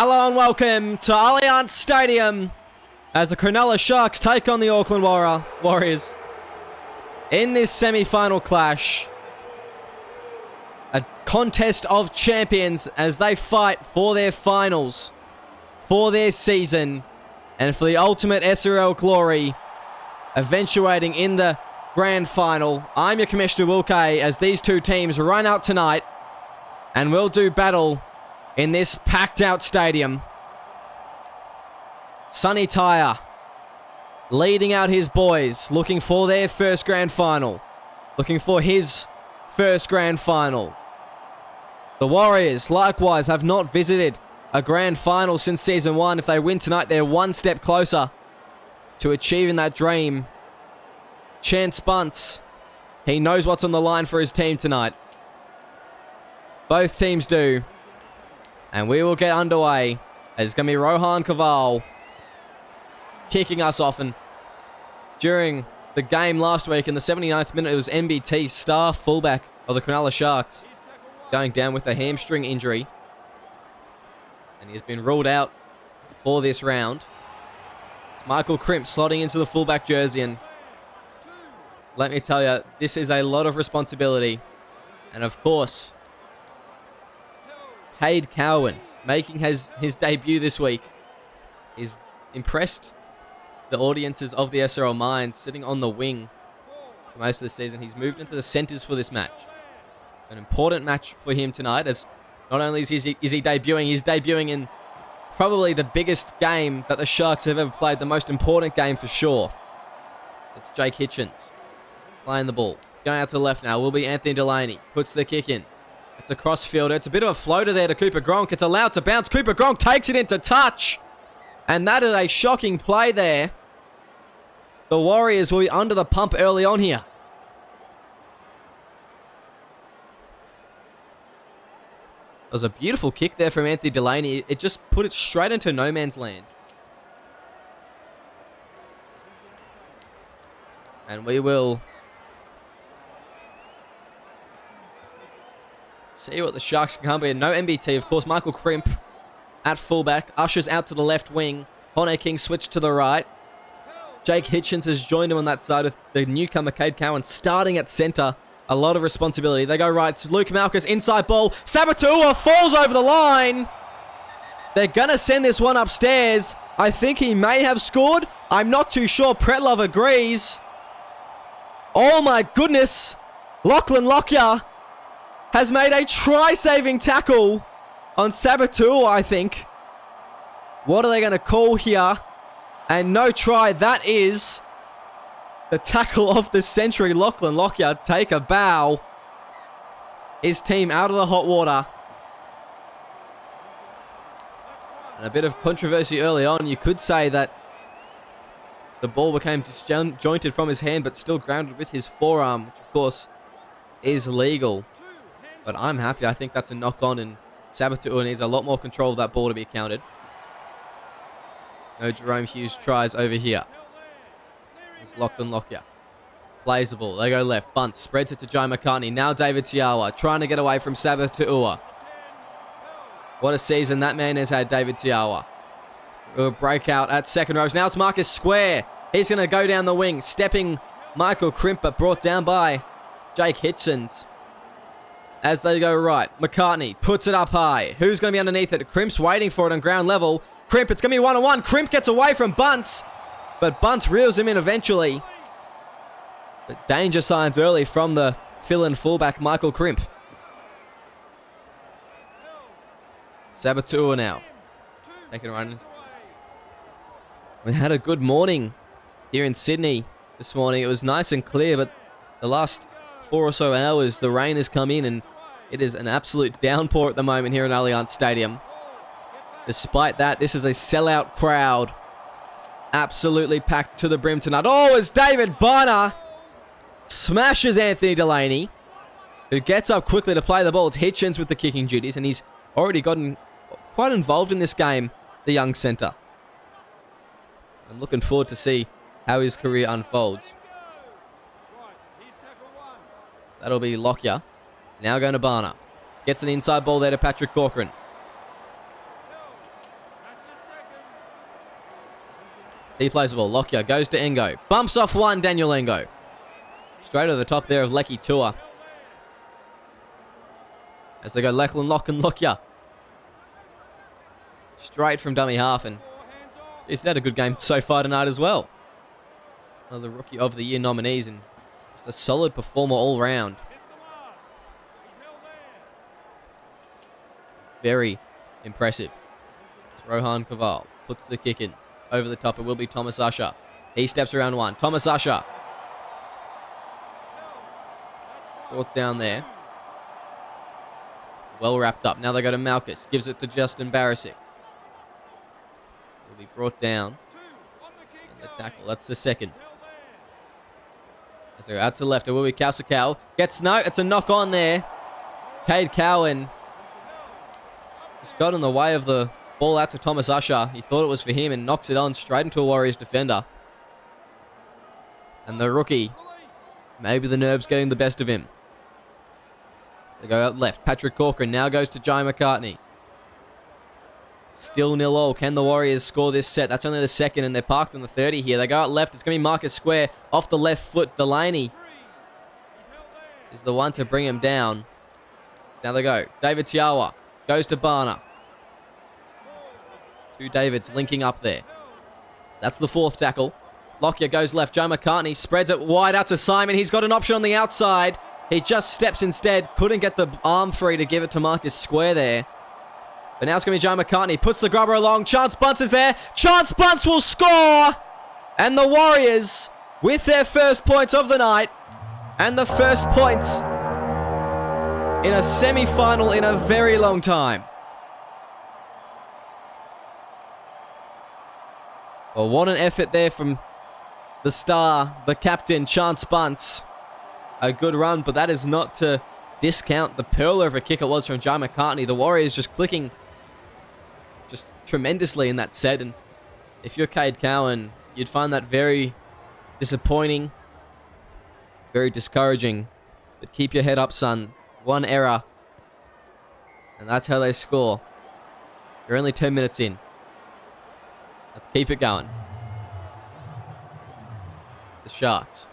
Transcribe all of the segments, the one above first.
Hello and welcome to Allianz Stadium as the Cronulla Sharks take on the Auckland Warriors in this semi-final clash. A contest of champions as they fight for their finals, for their season, and for the ultimate SRL glory, eventuating in the grand final. I'm your Commissioner Wilke as these two teams run out tonight and will do battle in this packed out stadium. Sonny Tyre leading out his boys, looking for their first grand final. Looking for his first grand final. The Warriors, likewise, have not visited a grand final since Season 1. If they win tonight, they're one step closer to achieving that dream. Chance Bunce, he knows what's on the line for his team tonight. Both teams do. And we will get underway. It's going to be Rohan Kaval kicking us off. And during the game last week in the 79th minute, it was MBT, star fullback of the Cronulla Sharks, going down with a hamstring injury. And he has been ruled out for this round. It's Michael Crimp slotting into the fullback jersey. And let me tell you, this is a lot of responsibility. And of course, Cade Cowan making his debut this week. He's impressed the audiences of the SRL minds, sitting on the wing for most of the season. He's moved into the centres for this match. It's an important match for him tonight, as not only is he debuting, he's debuting in probably the biggest game that the Sharks have ever played, the most important game for sure. It's Jake Hitchens playing the ball. Going out to the left now will be Anthony Delaney. Puts the kick in. It's a crossfielder. It's a bit of a floater there to Cooper Gronk. It's allowed to bounce. Cooper Gronk takes it into touch. And that is a shocking play there. The Warriors will be under the pump early on here. It was a beautiful kick there from Anthony Delaney. It just put it straight into no man's land. And we will see what the Sharks can come in. No MBT, of course. Michael Crimp at fullback. Ushers out to the left wing. Hone King switched to the right. Jake Hitchens has joined him on that side with the newcomer Cade Cowan starting at centre. A lot of responsibility. They go right to Luke Malkus. Inside ball. Sabatua falls over the line. They're going to send this one upstairs. I think he may have scored. I'm not too sure. Pretlove agrees. Oh my goodness. Lachlan Lockyer has made a try-saving tackle on Sabatua, I think. What are they going to call here? And no try. That is the tackle of the century. Lachlan Lockyer take a bow. His team out of the hot water. And a bit of controversy early on. You could say that the ball became disjointed from his hand, but still grounded with his forearm, which of course is legal. But I'm happy. I think that's a knock-on, and Sabatua needs a lot more control of that ball to be counted. No Jerome Hughes tries over here. It's Lachlan Lockyer. Plays the ball. They go left. Bunt spreads it to Joe McCartney. Now David Tiawa trying to get away from Sabatua. What a season that man has had, David Tiawa. A breakout at second rows. Now it's Marcus Square. He's going to go down the wing. Stepping Michael Crimp, but brought down by Jake Hitchens. As they go right, McCartney puts it up high. Who's going to be underneath it? Crimp's waiting for it on ground level. Crimp, it's going to be one-on-one. Crimp gets away from Bunce, but Bunce reels him in eventually. But danger signs early from the fill-in fullback, Michael Crimp. Sabatua now. Taking a run. We had a good morning here in Sydney this morning. It was nice and clear, but the last 4 or so hours, the rain has come in, and it is an absolute downpour at the moment here in Allianz Stadium. Despite that, this is a sellout crowd. Absolutely packed to the brim tonight. Oh, as David Bonner smashes Anthony Delaney, who gets up quickly to play the ball. It's Hitchens with the kicking duties, and he's already gotten quite involved in this game, the young centre. I'm looking forward to see how his career unfolds. So that'll be Lockyer. Now going to Barner. Gets an inside ball there to Patrick Corcoran. He plays the ball. Lockyer goes to Engo. Bumps off one, Daniel Engo. Straight to the top there of Lecky Tua. As they go Lachlan, Lock and Lockyer. Straight from dummy half. And he's had a good game so far tonight as well. Another Rookie of the Year nominees and just a solid performer all round. Very impressive. It's Rohan Kaval. Puts the kick in. Over the top, it will be Thomas Usher. He steps around one. Thomas Usher. Brought down there. Well wrapped up. Now they go to Malchus. Gives it to Justin Barisic. Will be brought down. In the tackle. That's the second. As they go out to the left, it will be Kausakau. Gets no. It's a knock on there. Cade Cowan just got in the way of the ball out to Thomas Usher. He thought it was for him and knocks it on straight into a Warriors defender. And the rookie, maybe the nerves getting the best of him. They go out left. Patrick Corcoran now goes to Jai McCartney. Still 0-0. Can the Warriors score this set? That's only the second and they're parked on the 30 here. They go out left. It's going to be Marcus Square off the left foot. Delaney is the one to bring him down. Now they go. David Tiawa goes to Barner. Two Davids linking up there. That's the fourth tackle. Lockyer goes left. Joe McCartney spreads it wide out to Simon. He's got an option on the outside. He just steps instead. Couldn't get the arm free to give it to Marcus Square there. But now it's going to be Joe McCartney. Puts the grubber along. Chance Bunce is there. Chance Bunce will score. And the Warriors, with their first points of the night, and the first points in a semi-final in a very long time. Well, what an effort there from the star, the captain, Chance Bunce. A good run, but that is not to discount the pearler of a kick it was from Jai McCartney. The Warriors just clicking just tremendously in that set. And if you're Cade Cowan, you'd find that very disappointing, very discouraging. But keep your head up, son. One error, and that's how they score. You're only 10 minutes in. Let's keep it going. The Sharks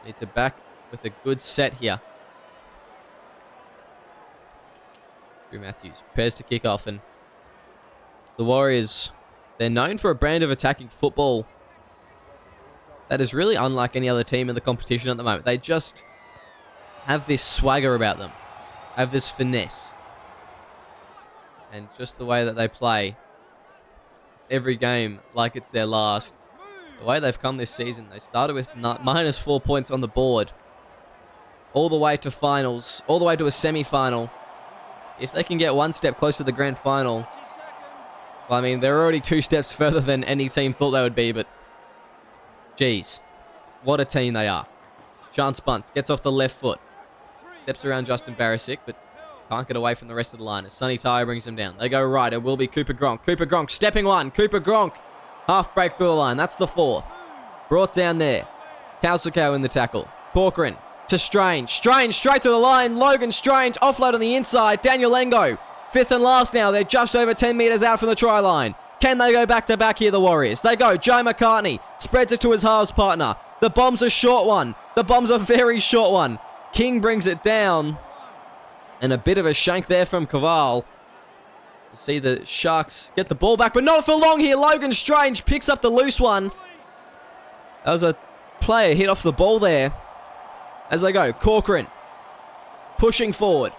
need to back with a good set here. Drew Matthews prepares to kick off, and the Warriors, they're known for a brand of attacking football that is really unlike any other team in the competition at the moment. They just have this swagger about them, have this finesse, and just the way that they play. Every game like it's their last. The way they've come this season, they started with minus 4 points on the board, all the way to finals, all the way to a semi-final. If they can get one step closer to the grand final, well, I mean, they're already 2 steps further than any team thought they would be, but geez, what a team they are. Chance Bunce gets off the left foot, steps around Justin Barisic, but can't get away from the rest of the line as Sonny Tyre brings him down. They go right. It will be Cooper Gronk. Cooper Gronk stepping one. Cooper Gronk. Half break through the line. That's the fourth. Brought down there. Kausakau in the tackle. Corcoran to Strange. Strange straight through the line. Logan Strange offload on the inside. Daniel Engo. Fifth and last now. They're just over 10 metres out from the try line. Can they go back to back here, the Warriors? They go. Joe McCartney spreads it to his halves partner. The bomb's a short one. The bomb's a very short one. King brings it down. And a bit of a shank there from Kaval. You see the Sharks get the ball back, but not for long here. Logan Strange picks up the loose one. That was a player hit off the ball there. As they go, Corcoran pushing forward.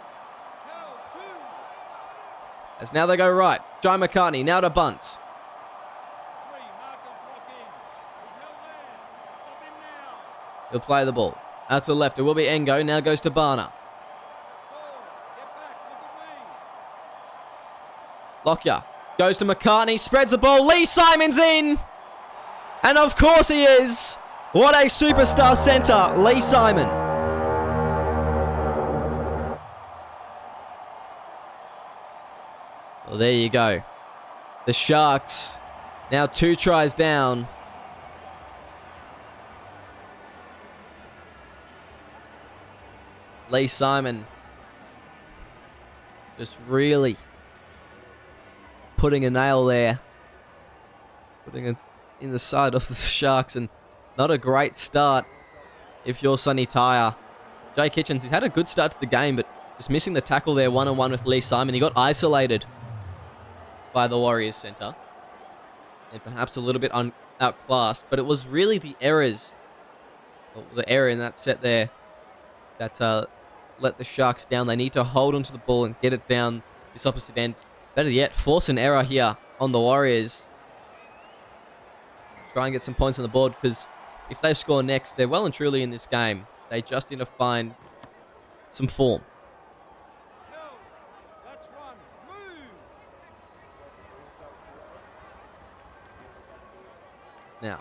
As now they go right. Jai McCartney now to Bunce. He'll play the ball. Out to the left, it will be Engo. Now goes to Barner. Lockyer goes to McCartney, spreads the ball. Lee Simon's in! And of course he is! What a superstar centre, Lee Simon. Well, there you go. The Sharks now 2 tries down. Lee Simon just really putting a nail there putting it in the side of the Sharks, and not a great start if you're Sonny Tyre. Jay Kitchens, he's had a good start to the game, but just missing the tackle there one-on-one with Lee Simon. He got isolated by the Warriors centre, and perhaps a little bit outclassed, but it was really the errors, the error in that set there that's let the Sharks down. They need to hold onto the ball and get it down this opposite end. Better yet, force an error here on the Warriors. Try and get some points on the board, because if they score next, they're well and truly in this game. They just need to find some form. Now,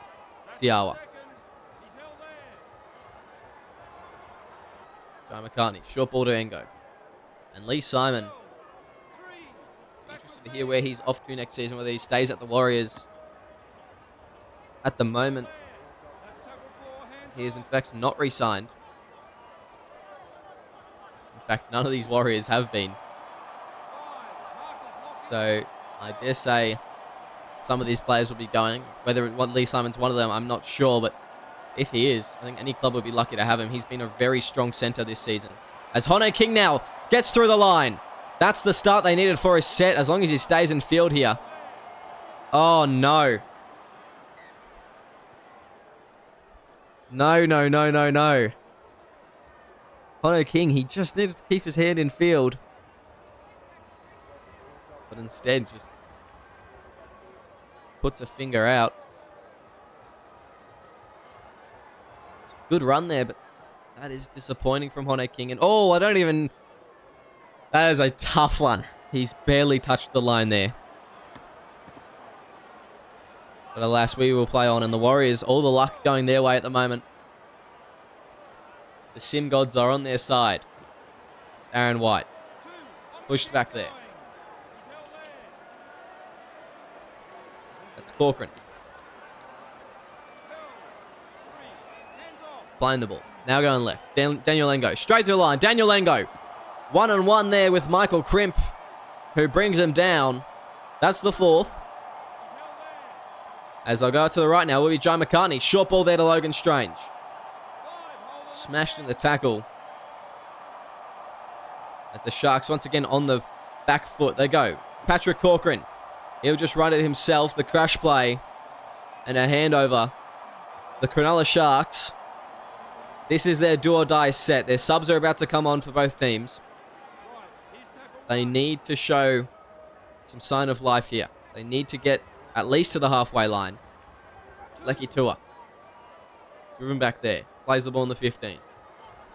Diawa. Jai McCartney, short ball to Engo. And Lee Simon. Interested to hear where he's off to next season, whether he stays at the Warriors. At the moment, he is in fact not re-signed. In fact, none of these Warriors have been. So, I dare say some of these players will be going. Whether Lee Simon's one of them, I'm not sure, but if he is, I think any club would be lucky to have him. He's been a very strong centre this season. As Hone King now gets through the line. That's the start they needed for his set, as long as he stays in field here. Oh, no. No. Hone King, he just needed to keep his hand in field. But instead, just puts a finger out. It's a good run there, but that is disappointing from Hone King. And oh, that is a tough one. He's barely touched the line there. But alas, we will play on, and the Warriors, all the luck going their way at the moment. The Sim gods are on their side. It's Aaron White. Pushed back there. That's Corcoran. Playing the ball. Now going left. Daniel Lengo. Straight through the line. Daniel Lengo. One-on-one there with Michael Crimp, who brings him down. That's the fourth. As I'll go out to the right now, will be Jai McCartney. Short ball there to Logan Strange. Smashed in the tackle. As the Sharks once again on the back foot. They go. Patrick Corcoran. He'll just run it himself. The crash play. And a handover. The Cronulla Sharks. This is their do-or-die set. Their subs are about to come on for both teams. They need to show some sign of life here. They need to get at least to the halfway line. Lecky Tua. Driven back there. Plays the ball in the 15.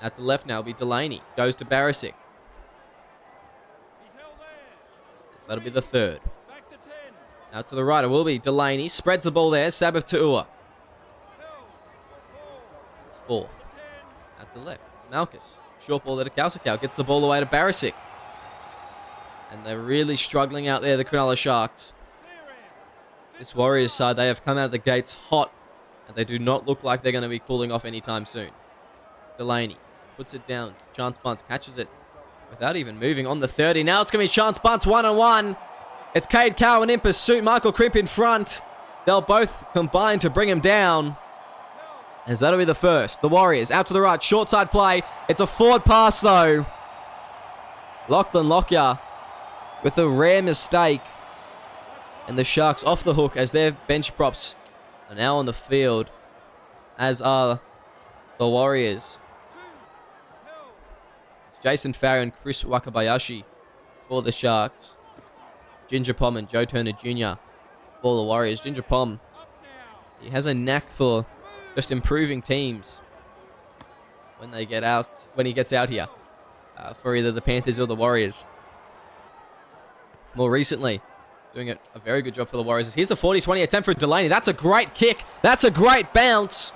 Out to the left now will be Delaney. Goes to Barisic. That'll be the third. Out to the right it will be Delaney. Spreads the ball there. Sabbath to Ua. It's fourth. Out to the left. Malchus. Short ball there to Kausakau. Gets the ball away to Barisic. And they're really struggling out there, the Cronulla Sharks. This Warriors side, they have come out of the gates hot. And they do not look like they're going to be cooling off anytime soon. Delaney puts it down. Chance Bunce catches it without even moving on the 30. Now it's going to be Chance Bunce one-on-one. It's Cade Cowan in pursuit. Michael Crimp in front. They'll both combine to bring him down. As that'll be the first. The Warriors out to the right. Short side play. It's a forward pass though. Lachlan Lockyer with a rare mistake. And the Sharks off the hook as their bench props are now on the field. As are the Warriors. It's Jason Farrier and Chris Wakabayashi for the Sharks. Ginger Pom and Joe Turner Jr. for the Warriors. Ginger Pom, he has a knack for just improving teams when he gets out here for either the Panthers or the Warriors. More recently, doing a very good job for the Warriors. Here's a 40-20 attempt for Delaney. That's a great kick. That's a great bounce.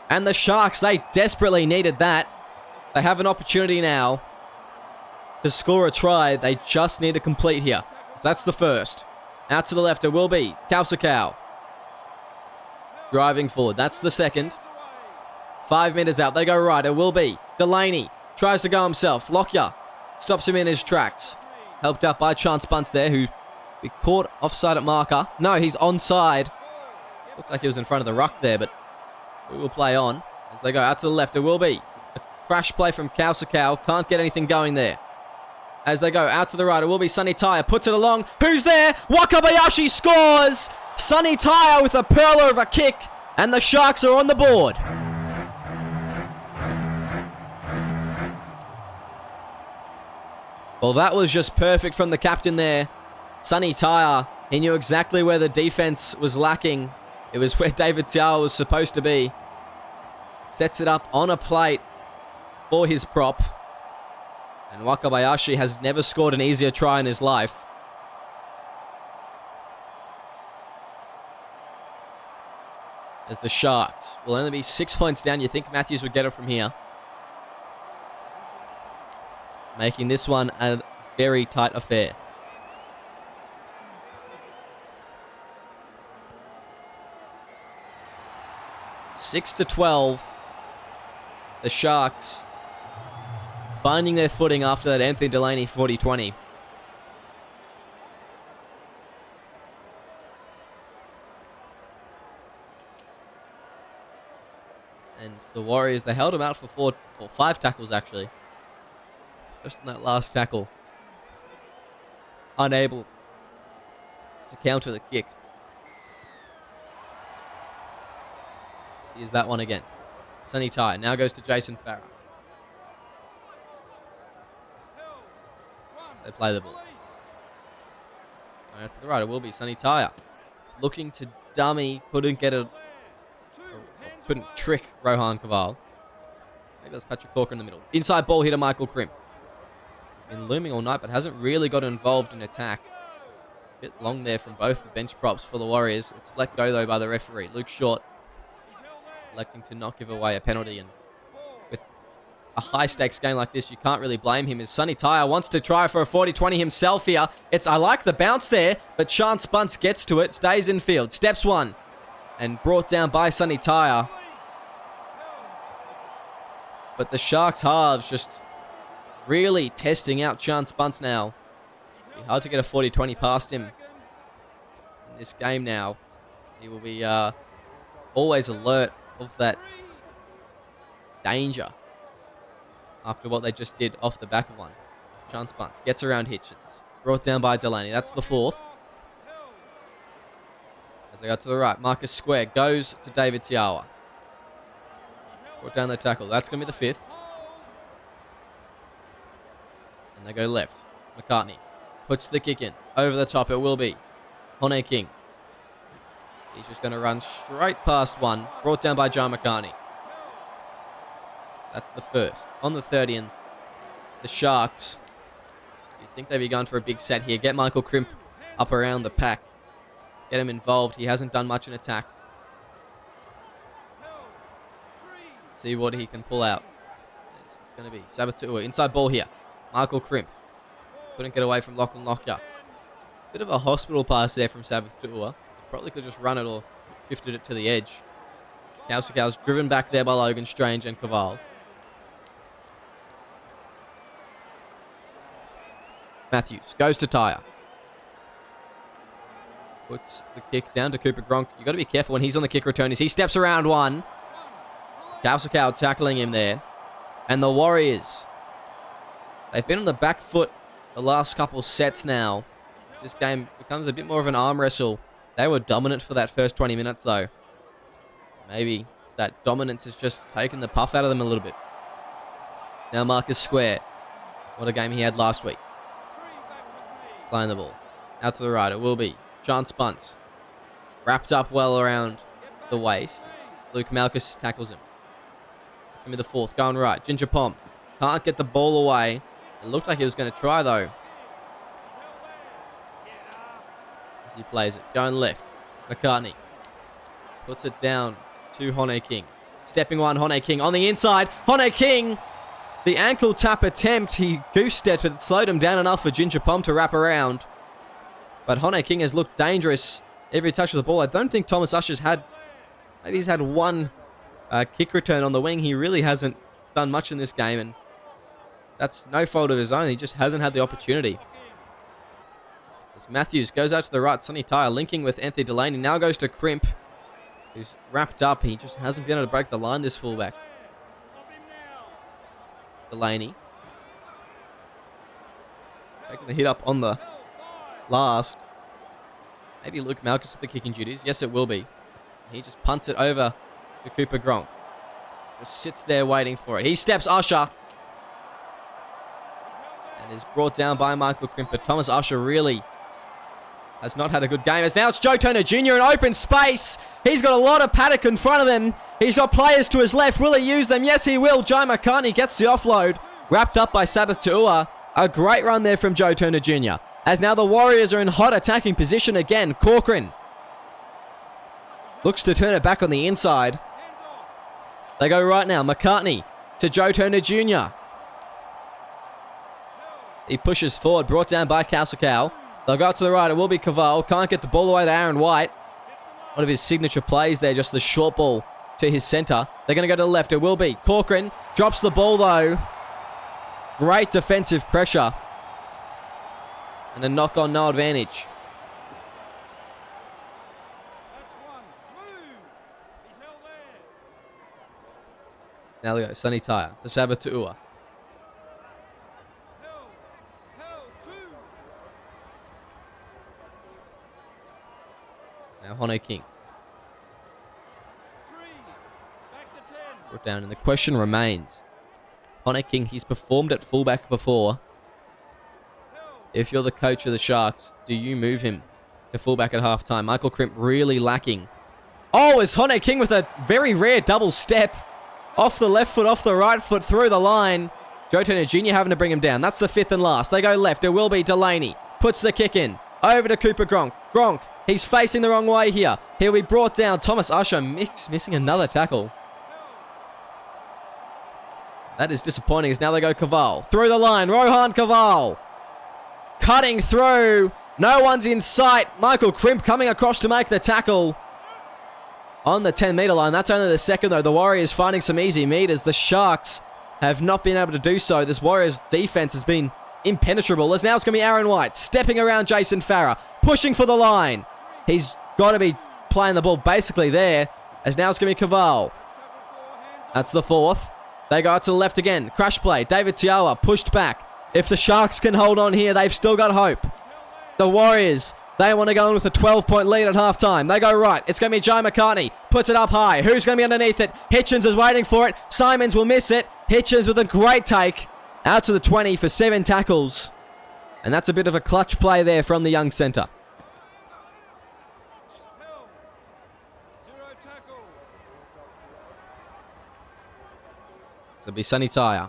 And the Sharks, they desperately needed that. They have an opportunity now to score a try. They just need to complete here. So that's the first. Out to the left, it will be Kausakau. Driving forward. That's the second. 5 meters out. They go right. It will be Delaney. Tries to go himself. Lockyer stops him in his tracks. Helped out by Chance Bunce there, who we caught offside at marker. No, he's onside. Looked like he was in front of the ruck there, but we will play on. As they go out to the left, it will be a crash play from Kausakau. Can't get anything going there. As they go out to the right, it will be Sunny Tyre. Puts it along. Who's there? Wakabayashi scores! Sunny Tyre with a pearler of a kick. And the Sharks are on the board. Well, that was just perfect from the captain there. Sunny Tyre, he knew exactly where the defense was lacking. It was where David Tiawa was supposed to be. Sets it up on a plate for his prop. And Wakabayashi has never scored an easier try in his life. As the Sharks will only be 6 points down. You think Matthews would get it from here. Making this one a very tight affair. Six to 12. The Sharks finding their footing after that Anthony Delaney 40-20. And the Warriors, they held him out for 5 tackles actually. Just on that last tackle. Unable to counter the kick. Here's that one again. Sunny Tyre now goes to Jason Farah. So they play the ball. Going out to the right, it will be Sunny Tyre. Looking to dummy, couldn't trick Rohan Kaval. Maybe that's Patrick Corker in the middle. Inside ball here to Michael Crimp. Been looming all night, but hasn't really got involved in attack. It's a bit long there from both the bench props for the Warriors. It's let go, though, by the referee. Luke Short electing to not give away a penalty. And with a high-stakes game like this, you can't really blame him. As Sunny Tyre wants to try for a 40-20 himself here. I like the bounce there, but Chance Bunce gets to it, stays in field. Steps one, and brought down by Sunny Tyre. But the Sharks halves just really testing out Chance Bunce now. It'll be hard to get a 40-20 past him in this game now. He will be always alert of that danger after what they just did off the back of one. Chance Bunce gets around Hitchens. Brought down by Delaney. That's the 4th. As they go to the right, Marcus Square goes to David Tiawa. Brought down the tackle. That's going to be the 5th. And they go left. McCartney puts the kick in. Over the top it will be Hone King. He's just going to run straight past one. Brought down by John McCartney. That's the 1st. On the 30, and the Sharks, you'd think they'd be going for a big set here. Get Michael Crimp up around the pack. Get him involved. He hasn't done much in attack. Let's see what he can pull out. It's going to be Sabatua. Inside ball here. Michael Crimp. Couldn't get away from Lachlan Lockyer. Bit of a hospital pass there from Sabatua. Probably could just run it or shifted it to the edge. Kausakau's driven back there by Logan Strange and Kaval. Matthews goes to Tyre. Puts the kick down to Cooper Gronk. You've got to be careful when he's on the kick return as he steps around one. Kausakau tackling him there. And the Warriors, they've been on the back foot the last couple sets now. As this game becomes a bit more of an arm wrestle. They were dominant for that first 20 minutes, though. Maybe that dominance has just taken the puff out of them a little bit. It's now Marcus Square. What a game he had last week. Playing the ball. Out to the right, it will be Chance Bunce. Wrapped up well around the waist. Luke Malchus tackles him. It's going to be the 4th. Going right. Ginger Pom. Can't get the ball away. It looked like he was going to try, though. As he plays it. Going left. McCartney. Puts it down to Hone King. Stepping one, Hone King on the inside. Hone King, the ankle tap attempt. He goose-stepped, but it slowed him down enough for Ginger Pom to wrap around. But Hone King has looked dangerous every touch of the ball. I don't think Thomas Usher's had... Maybe he's had one kick return on the wing. He really hasn't done much in this game, and that's no fault of his own. He just hasn't had the opportunity. As Matthews goes out to the right, Sunny Tyre linking with Anthony Delaney. Now goes to Crimp. who's wrapped up. He just hasn't been able to break the line, this fullback. It's Delaney. Taking the hit up on the last. Maybe Luke Malchus with the kicking duties. Yes, it will be. He just punts it over to Cooper Gronk. Just sits there waiting for it. He steps Usher. And is brought down by Michael Crimp. But Thomas Usher really has not had a good game. As now it's Joe Turner Jr. in open space. He's got a lot of paddock in front of him. He's got players to his left. Will he use them? Yes, he will. Jai McCartney gets the offload. Wrapped up by Sabbath Tuua. A great run there from Joe Turner Jr. As now the Warriors are in hot attacking position again. Corcoran looks to turn it back on the inside. They go right now. McCartney to Joe Turner Jr. He pushes forward. Brought down by Kausakau. They'll go out to the right. It will be Caval. Can't get the ball away to Aaron White. One of his signature plays there. Just the short ball to his centre. They're going to go to the left. It will be Corcoran. Drops the ball though. Great defensive pressure. And a knock on, no advantage. Now we go. Sunny Tyre to Sabbath Tuua. Now Hone King. Brought down, and the question remains. Hone King, he's performed at fullback before. If you're the coach of the Sharks, do you move him to fullback at halftime? Michael Crimp really lacking. Oh, is Hone King with a very rare double step. Off the left foot, off the right foot, through the line. Joe Turner Jr. having to bring him down. That's the fifth and last. They go left. It will be Delaney. Puts the kick in. Over to Cooper Gronk. Gronk, he's facing the wrong way here. He'll be brought down. Thomas Usher missing another tackle. That is disappointing as now they go Caval. Through the line. Rohan Caval. Cutting through. No one's in sight. Michael Crimp coming across to make the tackle. On the 10-metre line. That's only the second, though. The Warriors finding some easy meters. The Sharks have not been able to do so. This Warriors defense has been impenetrable. As now it's going to be Aaron White stepping around Jason Farah. Pushing for the line. He's got to be playing the ball basically there. As now it's going to be Caval. That's the fourth. They go out to the left again. Crash play. David Tiawa pushed back. If the Sharks can hold on here, they've still got hope. The Warriors, they want to go in with a 12-point lead at halftime. They go right. It's going to be Jai McCartney. Puts it up high. Who's going to be underneath it? Hitchens is waiting for it. Simons will miss it. Hitchens with a great take. Out to the 20 for 7 tackles. And that's a bit of a clutch play there from the young centre. So it'll be Sunny Tyre.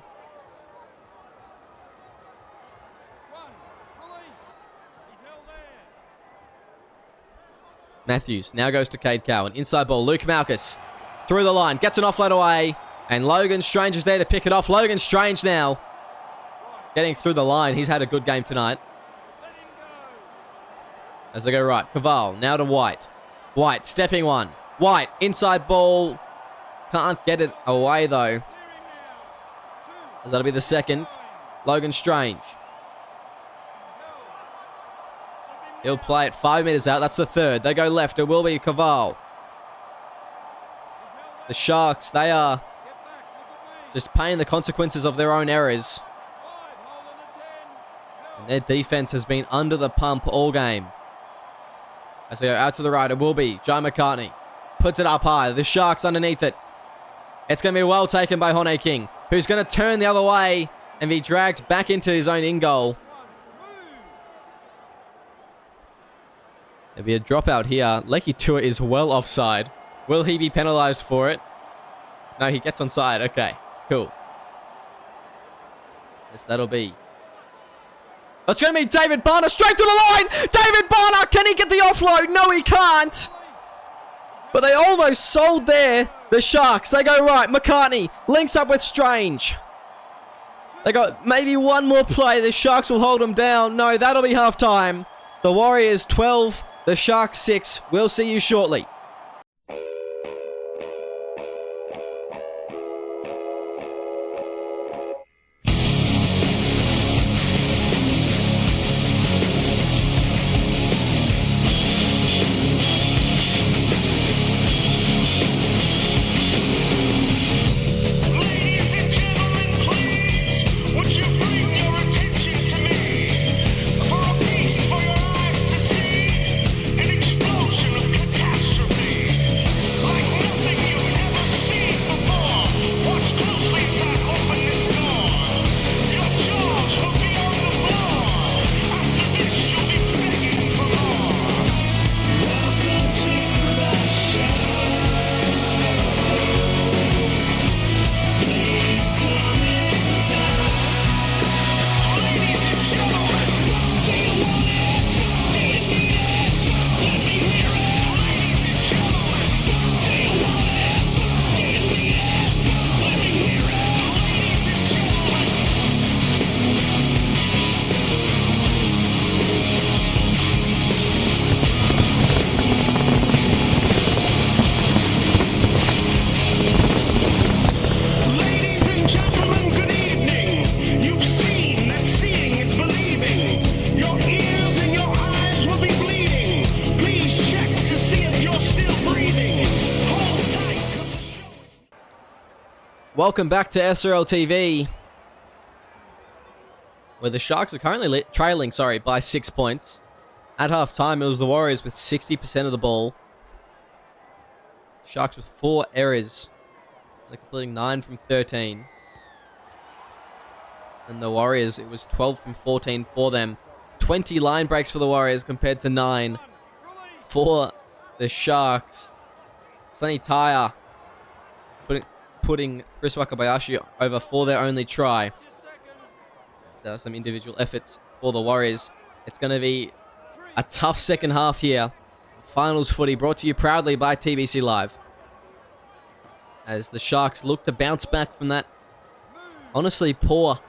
Matthews now goes to Cade Cowan. Inside ball, Luke Malchus. Through the line, gets an offload away. And Logan Strange is there to pick it off. Logan Strange now getting through the line. He's had a good game tonight. As they go right, Caval now to White. White stepping one. White, inside ball. Can't get it away though. As that'll be the second. Logan Strange. He'll play it 5 meters out. That's the third. They go left. It will be Caval. The Sharks, they are just paying the consequences of their own errors. And their defense has been under the pump all game. As they go out to the right, it will be Jai McCartney. Puts it up high. The Sharks underneath it. It's going to be well taken by Hone King, who's going to turn the other way and be dragged back into his own in-goal. There'll be a dropout here. Leki Tua is well offside. Will he be penalised for it? No, he gets onside. Okay, cool. Yes, that'll be. It's going to be David Barner straight to the line. David Barner, can he get the offload? No, he can't. But they almost sold there. The Sharks, they go right. McCartney links up with Strange. They got maybe one more play. The Sharks will hold them down. No, that'll be halftime. The Warriors 12, the Sharks 6. We'll see you shortly. Welcome back to SRL TV, where the Sharks are currently trailing, by 6 points. At half-time, it was the Warriors with 60% of the ball. Sharks with 4 errors. They're completing 9 from 13. And the Warriors, it was 12 from 14 for them. 20 line breaks for the Warriors compared to 9 for the Sharks. Sunny Taya putting Chris Wakabayashi over for their only try. There are some individual efforts for the Warriors. It's going to be a tough second half here. Finals footy brought to you proudly by TBC Live. As the Sharks look to bounce back from that honestly poor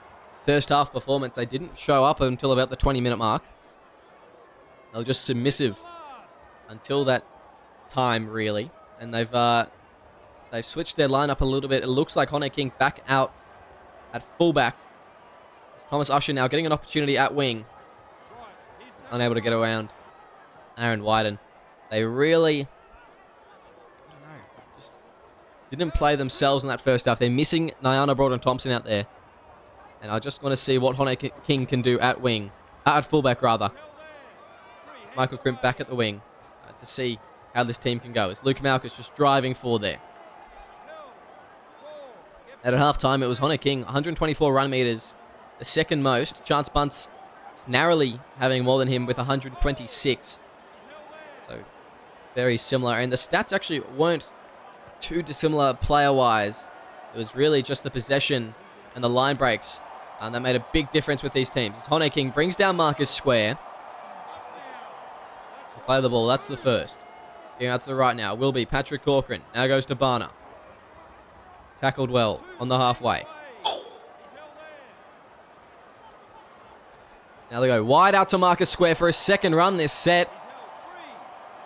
first half performance. They didn't show up until about the 20-minute mark. They were just submissive until that time, really. And they've switched their lineup a little bit. It looks like Hone King back out at fullback. It's Thomas Usher now getting an opportunity at wing. Unable to get around Aaron Wyden. They really, just didn't play themselves in that first half. They're missing Nyana Broughton-Thompson out there. And I just want to see what Hone King can do at wing. At fullback, rather. Michael Crimp back at the wing to see how this team can go. As Luke Malkus just driving forward there. At half-time, it was Hone King, 124 run meters, the second most. Chance Bunce narrowly having more than him with 126. So, very similar. And the stats actually weren't too dissimilar player-wise. It was really just the possession and the line breaks that made a big difference with these teams. As Hone King brings down Marcus Square. Play the ball, that's the first. Getting out to the right now will be Patrick Corcoran. Now goes to Barner. Tackled well on the halfway. Now they go wide out to Marcus Square for a second run this set.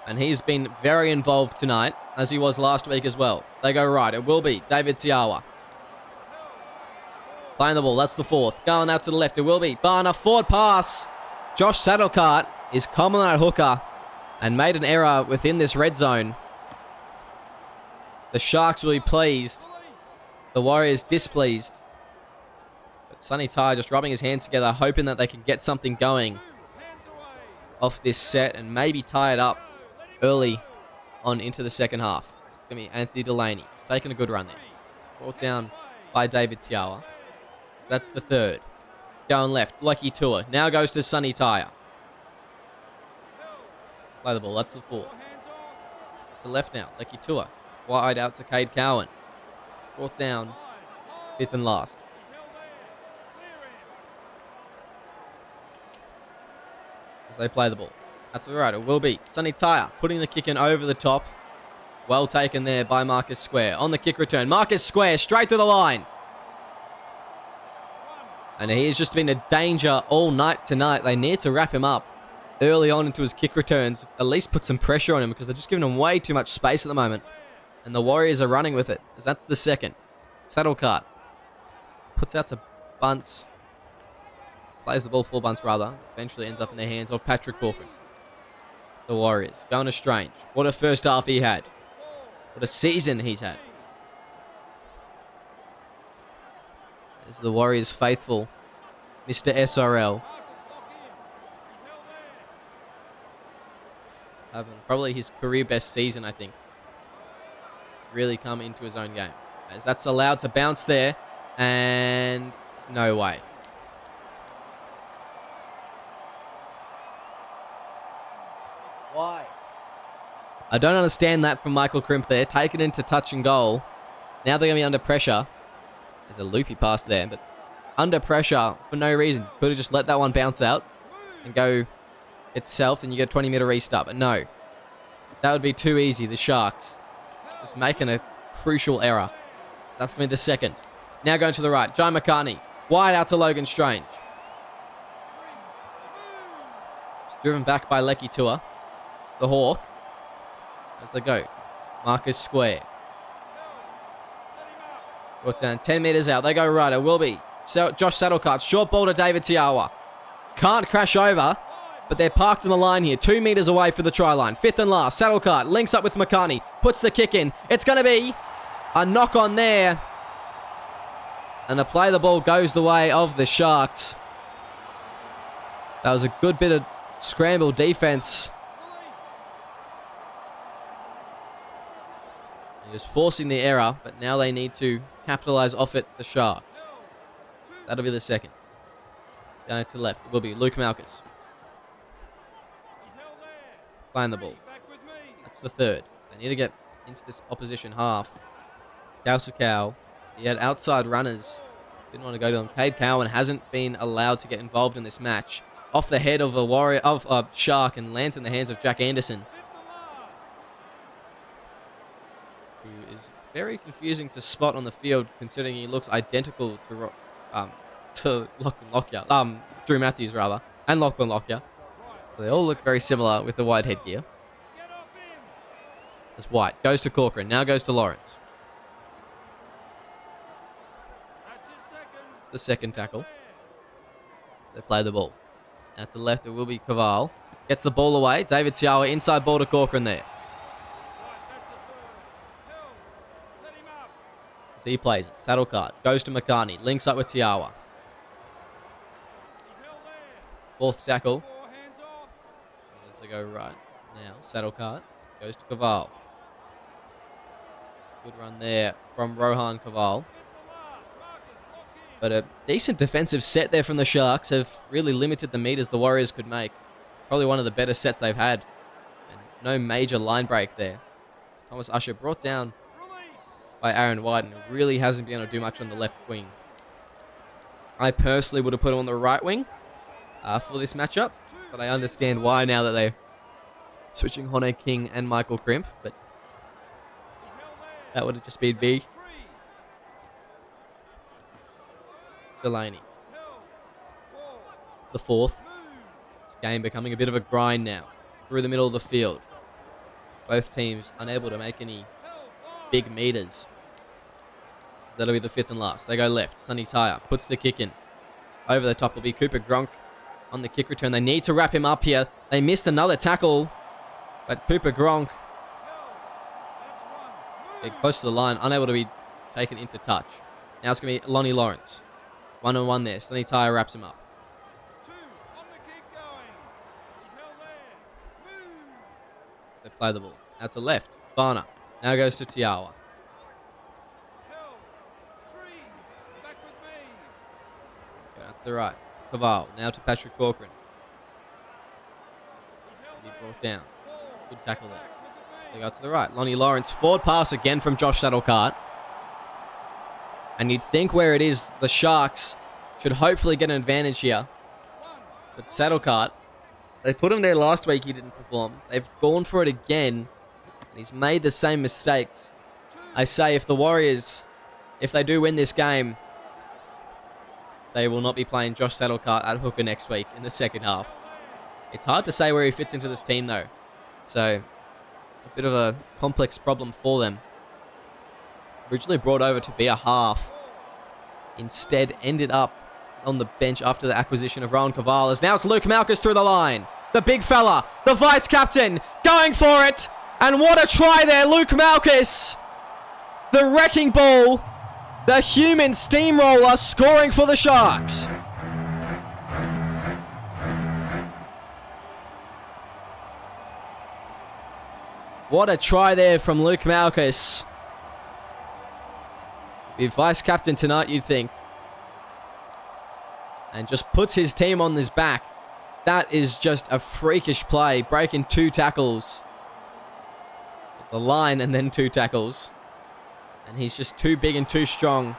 And he's been very involved tonight, as he was last week as well. They go right. It will be David Tiawa. Playing the ball, that's the fourth. Going out to the left, it will be Barner. Forward pass. Josh Saddlecart is common at hooker and made an error within this red zone. The Sharks will be pleased. The Warriors displeased. But Sunny Ty just rubbing his hands together, hoping that they can get something going off this set and maybe tie it up early on into the second half. It's going to be Anthony Delaney. He's taking a good run there. Brought down by David Tiawa. So that's the third. Going left, Lucky Tour. Now goes to Sunny Taya. Play the ball, that's the fourth. To left now, Lucky Tour. Wide out to Cade Cowan. Brought down, fifth and last. As they play the ball. That's the right, it will be Sunny Taya putting the kick in over the top. Well taken there by Marcus Square. On the kick return, Marcus Square straight to the line. And he's just been a danger all night tonight. They need to wrap him up early on into his kick returns. At least put some pressure on him because they're just giving him way too much space at the moment. And the Warriors are running with it. As that's the second. Saddlecart puts out to Bunce. Plays the ball for Bunce, rather. Eventually ends up in the hands of Patrick Corcoran. The Warriors going to Strange. What a first half he had. What a season he's had. As the Warriors faithful, Mr. SRL. Having probably his career best season, I think. Really come into his own game. As that's allowed to bounce there. And no way. Why? I don't understand that from Michael Crimp there. Taken into touch and goal. Now they're going to be under pressure. There's a loopy pass there, but under pressure for no reason. Could have just let that one bounce out and go itself, and you get a 20-meter restart. But no. That would be too easy. The Sharks just making a crucial error. That's going to be the second. Now going to the right. John McCartney. Wide out to Logan Strange. It's driven back by Lecky Tour. The Hawk. As they go. Marcus Square. Brought down 10 meters out. They go right. It will be Josh Saddlecart. Short ball to David Tiawa. Can't crash over, but they're parked on the line here. 2 meters away for the try line. Fifth and last. Saddlecart links up with McCartney. Puts the kick in. It's going to be a knock on there. And the play the ball goes the way of the Sharks. That was a good bit of scramble defense. They're just forcing the error, but now they need to capitalize off it, the Sharks. That'll be the second. Down to the left, it will be Luke Malkus. Playing the ball. That's the third. They need to get into this opposition half. Cow. He had outside runners. Didn't want to go to them. Cade Cowan hasn't been allowed to get involved in this match. Off the head of a Shark and lands in the hands of Jack Anderson, who is very confusing to spot on the field, considering he looks identical to Lachlan Lockyer, Drew Matthews rather, and Lachlan Lockyer. So they all look very similar with the white headgear. As White goes to Corcoran, now goes to Lawrence. The second tackle. They play the ball. Now to the left, it will be Caval. Gets the ball away. David Tiawa inside ball to Corcoran there. So he plays it. Saddle card. Goes to McCartney. Links up with Tiawa. Fourth tackle. As they go right now. Saddle card. Goes to Caval. Good run there from Rohan Caval. But a decent defensive set there from the Sharks have really limited the meters the Warriors could make. Probably one of the better sets they've had. And no major line break there. It's Thomas Usher brought down by Aaron White and really hasn't been able to do much on the left wing. I personally would have put him on the right wing for this matchup. But I understand why now that they're switching Hone King and Michael Crimp. But that would have just been me. Delaney. It's the fourth. This game becoming a bit of a grind now. Through the middle of the field. Both teams unable to make any big meters. That'll be the fifth and last. They go left. Sonny Tyre puts the kick in. Over the top will be Cooper Gronk on the kick return. They need to wrap him up here. They missed another tackle. But Cooper Gronk, close to the line, unable to be taken into touch. Now it's going to be Lonnie Lawrence. 1-on-1 there. Sonny Tyre wraps him up. They play the ball. Now to left. Barner. Now goes to Tiawa. Go out to the right. Caval. Now to Patrick Corcoran. He brought down. Good tackle there. They go to the right. Lonnie Lawrence. Forward pass again from Josh Saddlecart. And you'd think where it is, the Sharks should hopefully get an advantage here. But Saddlecart, they put him there last week, he didn't perform. They've gone for it again. And he's made the same mistakes. I say if the Warriors, if they do win this game, they will not be playing Josh Saddlecart at hooker next week in the second half. It's hard to say where he fits into this team though. So, a bit of a complex problem for them. Originally brought over to be a half. Instead, ended up on the bench after the acquisition of Rowan Cavallas. Now it's Luke Malkus through the line. The big fella, the vice-captain, going for it. And what a try there, Luke Malkus. The wrecking ball, the human steamroller scoring for the Sharks. What a try there from Luke Malkus. Be vice-captain tonight, you'd think. And just puts his team on his back. That is just a freakish play. Breaking 2 tackles. The line and then 2 tackles. And he's just too big and too strong.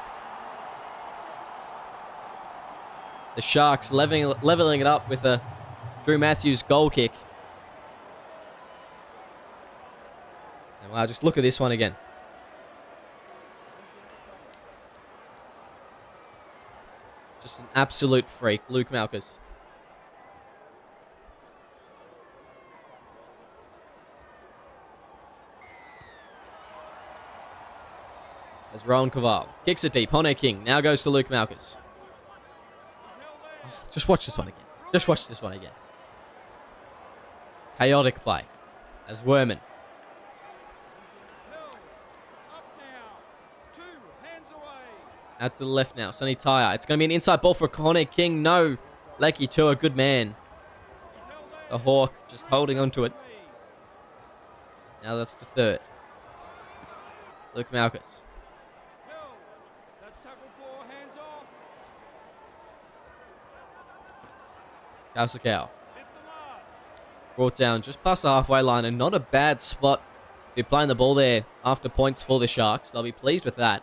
The Sharks leveling it up with a Drew Matthews goal kick. And wow, just look at this one again. Just an absolute freak, Luke Malkus. As Rowan Caval kicks it deep. Hone King now goes to Luke Malkus. Oh, just watch this one again. Just watch this one again. Chaotic play. As Werman. Out to the left now. Sonny Tyre. It's going to be an inside ball for Hone King. No. Lecky Tua, good man. The Hawk just holding onto it. Now that's the third. Luke Malchus. Kausakau. Brought down just past the halfway line, and not a bad spot to be playing the ball there after points for the Sharks. They'll be pleased with that.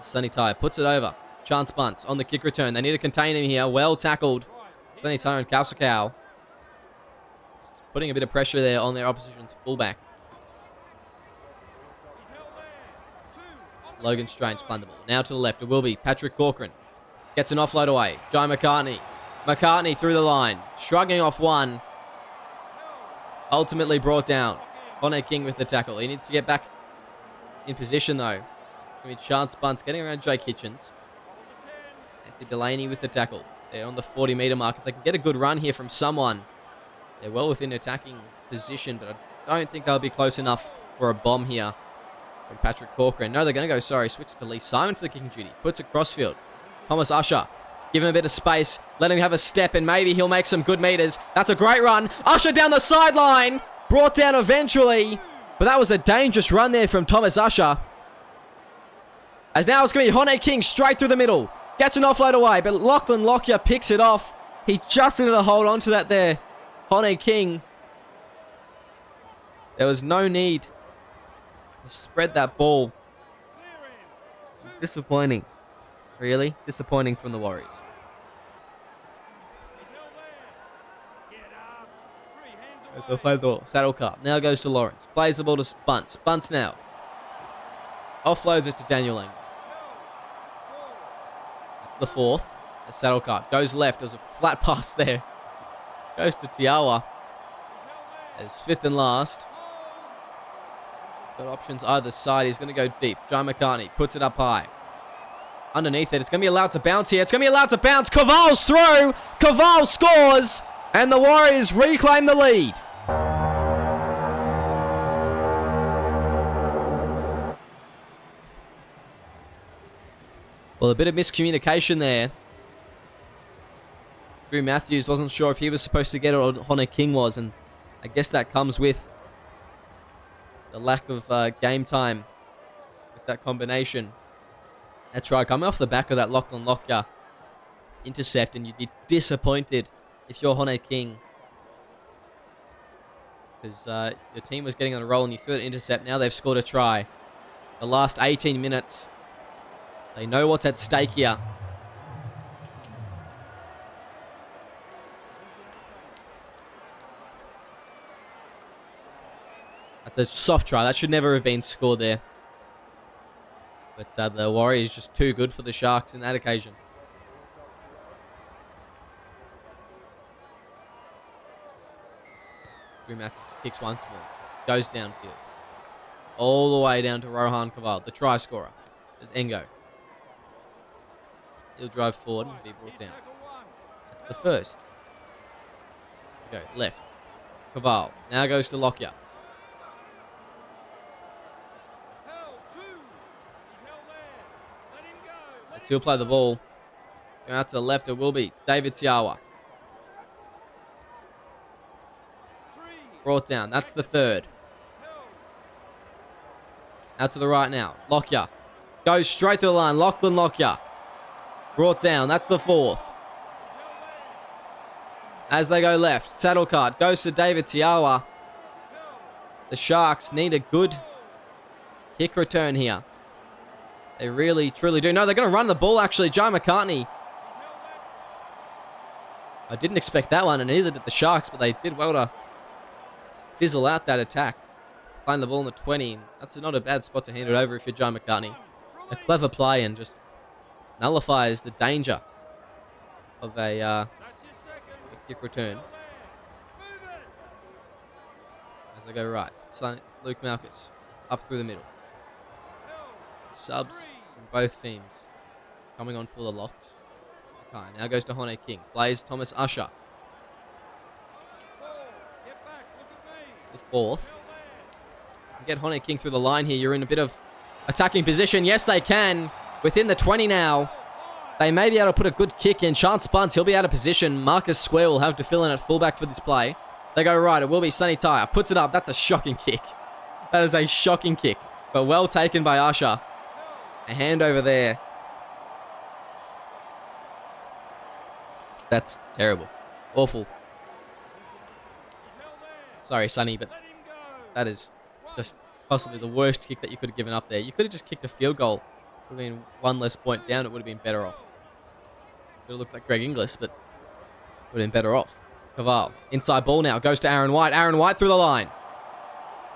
Sonny Tyre puts it over. Chance bunts on the kick return. They need to contain him here. Well tackled. Sonny Tyre and Kausakau. Just putting a bit of pressure there on their opposition's fullback. It's Logan Strange playing the ball. Now to the left. It will be Patrick Corcoran. Gets an offload away. Jai McCartney. McCartney through the line. Shrugging off one. Ultimately brought down. Hone King with the tackle. He needs to get back in position though. It's going to be Chance Bunts getting around Jake Hitchens. Anthony Delaney with the tackle. They're on the 40-meter mark. If they can get a good run here from someone, they're well within attacking position, but I don't think they'll be close enough for a bomb here from Patrick Corcoran. No, they're going to go, switch to Lee Simon for the kicking duty. Puts it crossfield. Thomas Usher. Give him a bit of space. Let him have a step, and maybe he'll make some good meters. That's a great run. Usher down the sideline. Brought down eventually. But that was a dangerous run there from Thomas Usher. As now it's going to be Hone King straight through the middle. Gets an offload away, but Lachlan Lockyer picks it off. He just needed to hold on to that there. Hone King. There was no need to spread that ball. Disappointing. Really? Disappointing from the Warriors. So play the ball. Saddle Cup. Now goes to Lawrence. Plays the ball to Bunts. Bunts now. Offloads it to Daniel Lang. That's the fourth. The Saddle Cup. Goes left. There's a flat pass there. Goes to Tiawa. As fifth and last. He's got options either side. He's going to go deep. John McCartney puts it up high. Underneath it. It's going to be allowed to bounce here. It's going to be allowed to bounce. Caval's through. Caval scores. And the Warriors reclaim the lead. Well, a bit of miscommunication there. Drew Matthews wasn't sure if he was supposed to get it or Hone King was. And I guess that comes with the lack of game time with that combination. That's right, coming off the back of that Lachlan Lockyer intercept, and you'd be disappointed if you're Hone King. Because your team was getting on a roll and you threw an intercept. Now they've scored a try. The last 18 minutes. They know what's at stake here. That's a soft try. That should never have been scored there. But the Warriors just too good for the Sharks in that occasion. Drew Matthews kicks once more. Goes downfield. All the way down to Rohan Caval, the try scorer. There's Engo. He'll drive forward and be brought down. That's the first. Go left. Caval. Now goes to Lockyer. He'll play the ball. Go out to the left. It will be David Tiawa. Brought down. That's the third. Out to the right now. Lockyer. Goes straight to the line. Lachlan Lockyer. Brought down. That's the fourth. As they go left. Saddle card. Goes to David Tiawa. The Sharks need a good kick return here. They really, truly do. No, they're going to run the ball, actually. Jai McCartney. I didn't expect that one, and neither did the Sharks, but they did well to fizzle out that attack. Playing the ball in the 20. And that's not a bad spot to hand it over if you're Jai McCartney. A clever play and just nullifies the danger of a kick return. As they go right. Luke Malchus up through the middle. Subs from both teams coming on for the locks. Now goes to Hone King. Plays Thomas Usher. It's the fourth. You get Hone King through the line here. You're in a bit of attacking position. Yes, they can. Within the 20 now. They may be able to put a good kick in. Chance Bunce, he'll be out of position. Marcus Square will have to fill in at fullback for this play. They go right. It will be Sonny Tyre. Puts it up. That's a shocking kick. That is a shocking kick. But well taken by Usher. A hand over there. That's terrible. Awful. Sorry, Sonny, but that is just possibly the worst kick that you could have given up there. You could have just kicked a field goal. It would have been one less point down. It would have been better off. It would have looked like Greg Inglis, but it would have been better off. It's Caval. Inside ball now. Goes to Aaron White. Aaron White through the line.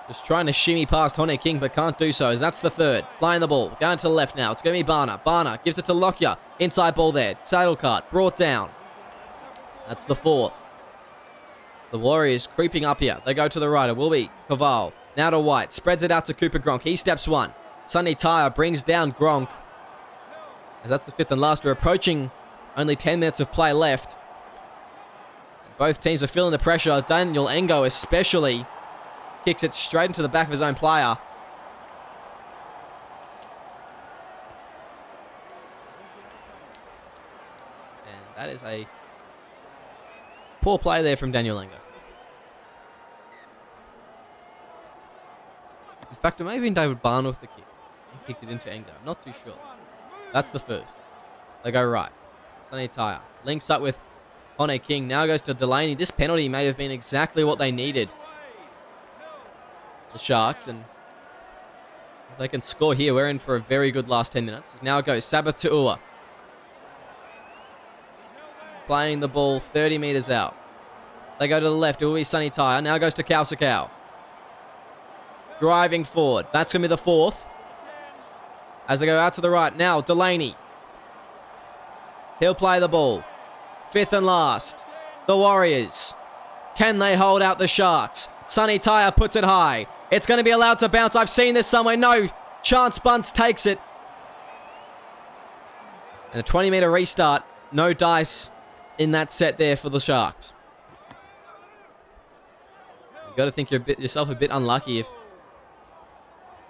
Just trying to shimmy past Hone King, but can't do so, as that's the third. Flying the ball. Going to the left now. It's going to be Barner. Barner gives it to Lockyer. Inside ball there. Title card. Brought down. That's the fourth. The Warriors creeping up here. They go to the right. It will be Caval. Now to White. Spreads it out to Cooper Gronk. He steps one. Sonny Tyre brings down Gronk. As that's the fifth and last. We're approaching only 10 minutes of play left. Both teams are feeling the pressure. Daniel Engo especially kicks it straight into the back of his own player. And that is a poor play there from Daniel Engo. In fact, it may have been David Barner with the kick. He kicked it into Engo. I'm not too sure. That's the first. They go right. Sonny Tyre links up with Hone King. Now goes to Delaney. This penalty may have been exactly what they needed. The Sharks. And if they can score here, we're in for a very good last 10 minutes. Now it goes Sabbath to Ua. Playing the ball 30 metres out. They go to the left. It will be Sonny Tyre. Now goes to Kausakau. Driving forward. That's going to be the fourth. As they go out to the right. Now, Delaney. He'll play the ball. Fifth and last. The Warriors. Can they hold out the Sharks? Sonny Tyre puts it high. It's going to be allowed to bounce. I've seen this somewhere. No. Chance Bunce takes it. And a 20-metre restart. No dice in that set there for the Sharks. You've got to think yourself a bit unlucky if...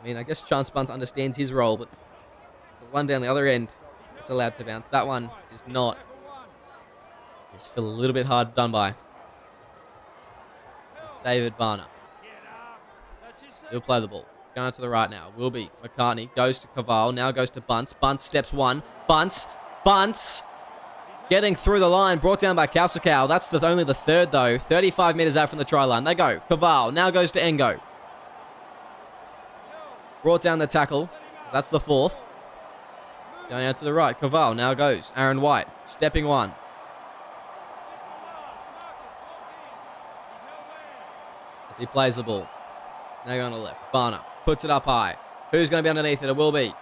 I mean, I guess Chance Bunce understands his role, but the one down the other end, it's allowed to bounce. That one is not. It's feel a little bit hard done by. It's David Barner. He'll play the ball. Going to the right now. Will be McCartney. Goes to Caval. Now goes to Bunce. Bunce steps one. Bunce. Getting through the line. Brought down by Kausakau. That's only the third, though. 35 metres out from the try line. They go. Caval. Now goes to Engo. Brought down the tackle. That's the fourth. Going out to the right. Caval now goes. Aaron White. Stepping one. As he plays the ball. Now going to the left. Barner puts it up high. Who's going to be underneath it? It will be.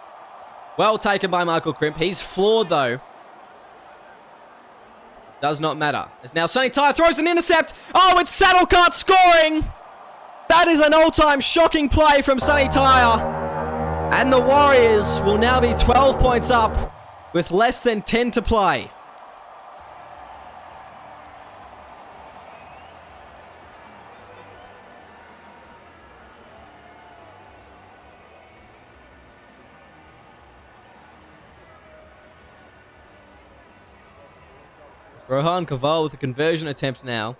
Well taken by Michael Crimp. He's floored, though. Does not matter. As now Sonny Tyre throws an intercept. Oh, it's Saddlecart scoring. That is an all-time shocking play from Sonny Tyre. And the Warriors will now be 12 points up with less than 10 to play. Rohan Caval with a conversion attempt now.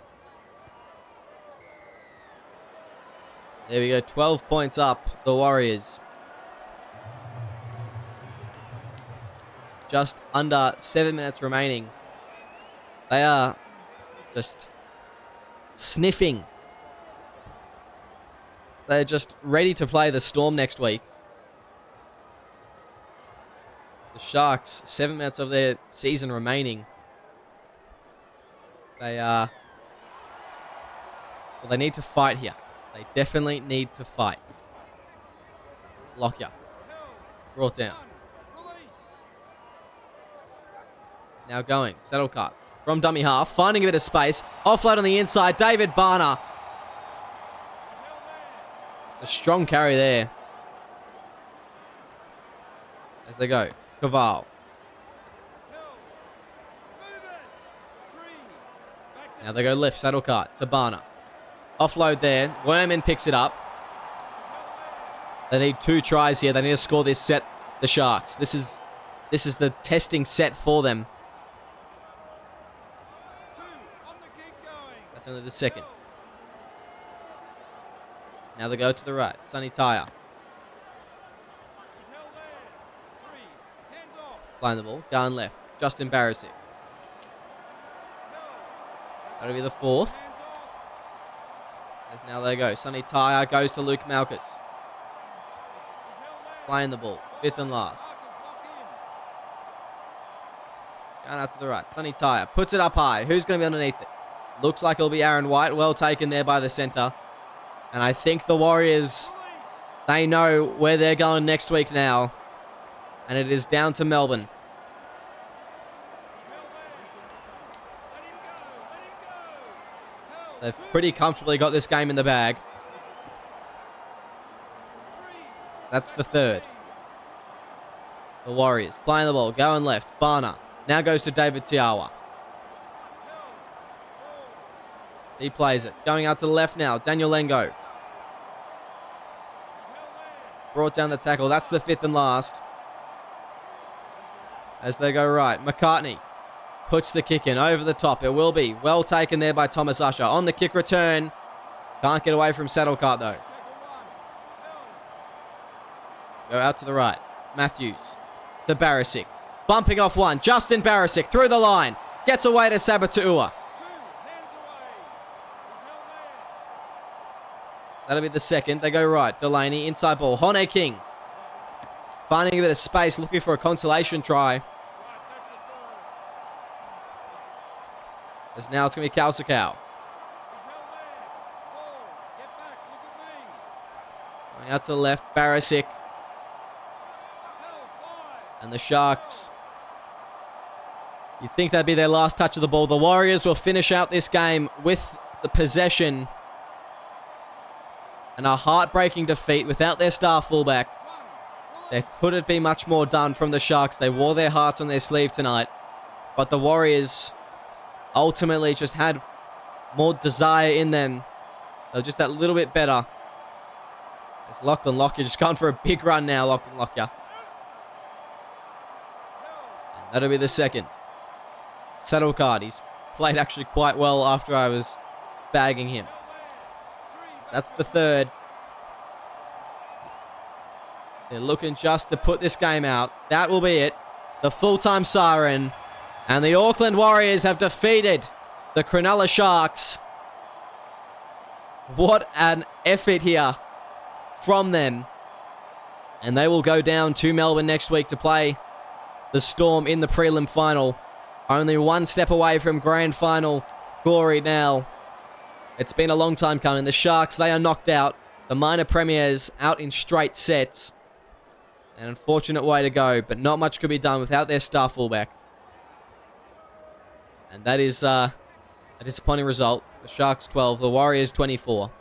There we go, 12 points up, the Warriors. Just under 7 minutes remaining. They are just sniffing. They're just ready to play the Storm next week. The Sharks, 7 minutes of their season remaining. They are... Well, they need to fight here. They definitely need to fight. It's Lockyer. Brought down. Now going. Saddlecart. From dummy half. Finding a bit of space. Offload on the inside. David Barner. Just a strong carry there. As they go. Caval. Now they go left. Saddlecart to Barner. Offload there. Worman picks it up. They need 2 tries here. They need to score this set, the Sharks. This is the testing set for them. That's only the second. Now they go to the right. Sonny Tyre. Playing the ball. Going left. Justin Barisic. That'll be the 4th. As now they go. Sonny Tyre goes to Luke Malkus. Playing the ball. 5th and last. Going out to the right. Sonny Tyre puts it up high. Who's going to be underneath it? Looks like it'll be Aaron White. Well taken there by the centre. And I think the Warriors, they know where they're going next week now. And it is down to Melbourne. They've pretty comfortably got this game in the bag. That's the 3rd. The Warriors playing the ball, going left. Barner now goes to David Tiawa. He plays it. Going out to the left now. Daniel Lengo. Brought down the tackle. That's the 5th and last. As they go right. McCartney puts the kick in over the top. It will be well taken there by Thomas Usher. On the kick return. Can't get away from Saddlecart though. Go out to the right. Matthews to Barisic. Bumping off one. Justin Barisic through the line. Gets away to Sabatu'ua. That'll be the 2nd. They go right. Delaney, inside ball. Hone King. Finding a bit of space, looking for a consolation try. As now it's going to be Kausakau. Going out to the left. Barisic. And the Sharks. You'd think that'd be their last touch of the ball. The Warriors will finish out this game with the possession. And a heartbreaking defeat without their star fullback. There couldn't be much more done from the Sharks. They wore their hearts on their sleeve tonight. But the Warriors ultimately just had more desire in them. They were just that little bit better. As Lachlan Lockyer just gone for a big run now, Lachlan Lockyer. And that'll be the 2nd. Saddlecard, he's played actually quite well after I was bagging him. That's the 3rd. They're looking just to put this game out. That will be it. The full-time siren. And the Auckland Warriors have defeated the Cronulla Sharks. What an effort here from them. And they will go down to Melbourne next week to play the Storm in the prelim final. Only one step away from grand final glory now. It's been a long time coming. The Sharks, they are knocked out. The minor premiers out in straight sets. An unfortunate way to go, but not much could be done without their star fullback. And that is a disappointing result. The Sharks 12, the Warriors 24.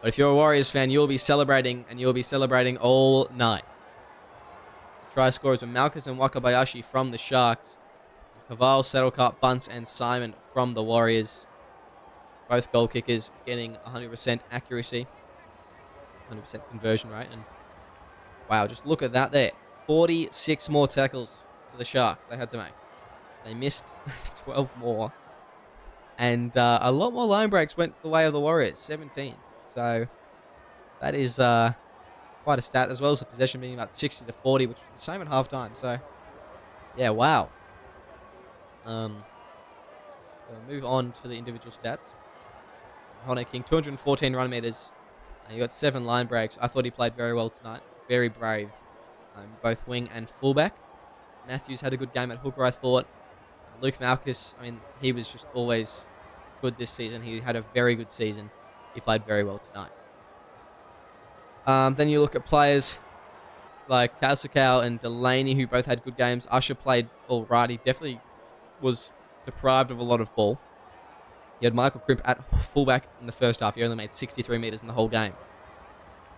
But if you're a Warriors fan, you'll be celebrating, and you'll be celebrating all night. The try scorers were Malkus and Wakabayashi from the Sharks. Kaval, Saddlecart, Bunce, and Simon from the Warriors. Both goal kickers getting 100% accuracy. 100% conversion rate. And wow, just look at that there. 46 more tackles to the Sharks they had to make. They missed 12 more. And a lot more line breaks went the way of the Warriors. 17. So that is quite a stat, as well as the possession being about 60-40, which was the same at halftime. So yeah, wow. We'll move on to the individual stats. Hone King, 214 run meters. And he got 7 line breaks. I thought he played very well tonight. Very brave. Both wing and fullback. Matthews had a good game at hooker, I thought. Luke Malkus, I mean, he was just always good this season. He had a very good season. He played very well tonight. Then you look at players like Kausakau and Delaney, who both had good games. Usher played all right. He definitely was deprived of a lot of ball. You had Michael Crimp at fullback in the first half. He only made 63 metres in the whole game.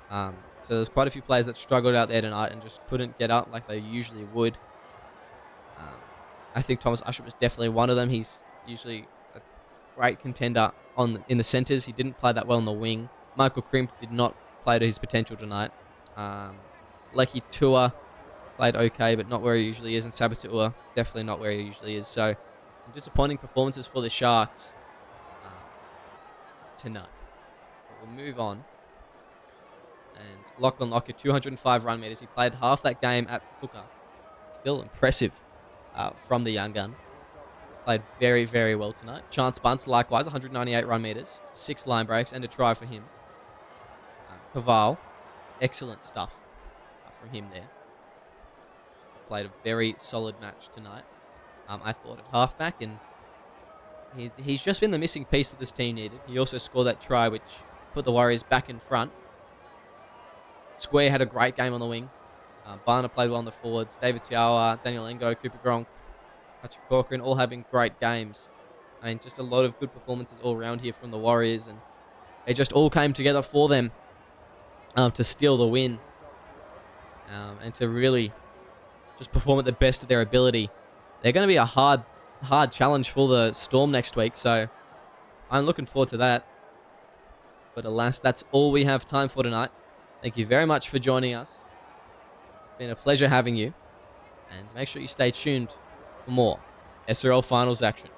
So there's quite a few players that struggled out there tonight and just couldn't get up like they usually would. I think Thomas Usher was definitely one of them. He's usually a great contender in the centres. He didn't play that well in the wing. Michael Crimp did not play to his potential tonight. Lecky Tua played okay, but not where he usually is. And Sabatua, definitely not where he usually is. So, some disappointing performances for the Sharks tonight. But we'll move on. And Lachlan Lockyer, 205 run meters. He played half that game at hooker. Still impressive from the young gun. Played very, very well tonight. Chance Bunce, likewise, 198 run meters, 6 line breaks, and a try for him. Paval, excellent stuff from him there. Played a very solid match tonight, I thought, at halfback, and he's just been the missing piece that this team needed. He also scored that try, which put the Warriors back in front. Square had a great game on the wing. Barner played well on the forwards. David Tiawa, Daniel Engo, Cooper Gronk, Patrick Corcoran, all having great games. I mean, just a lot of good performances all around here from the Warriors, and it just all came together for them to steal the win and to really just perform at the best of their ability. They're going to be a hard challenge for the Storm next week, so I'm looking forward to that. But alas, that's all we have time for tonight. Thank you very much for joining us. It's been a pleasure having you, and make sure you stay tuned for more SRL Finals action.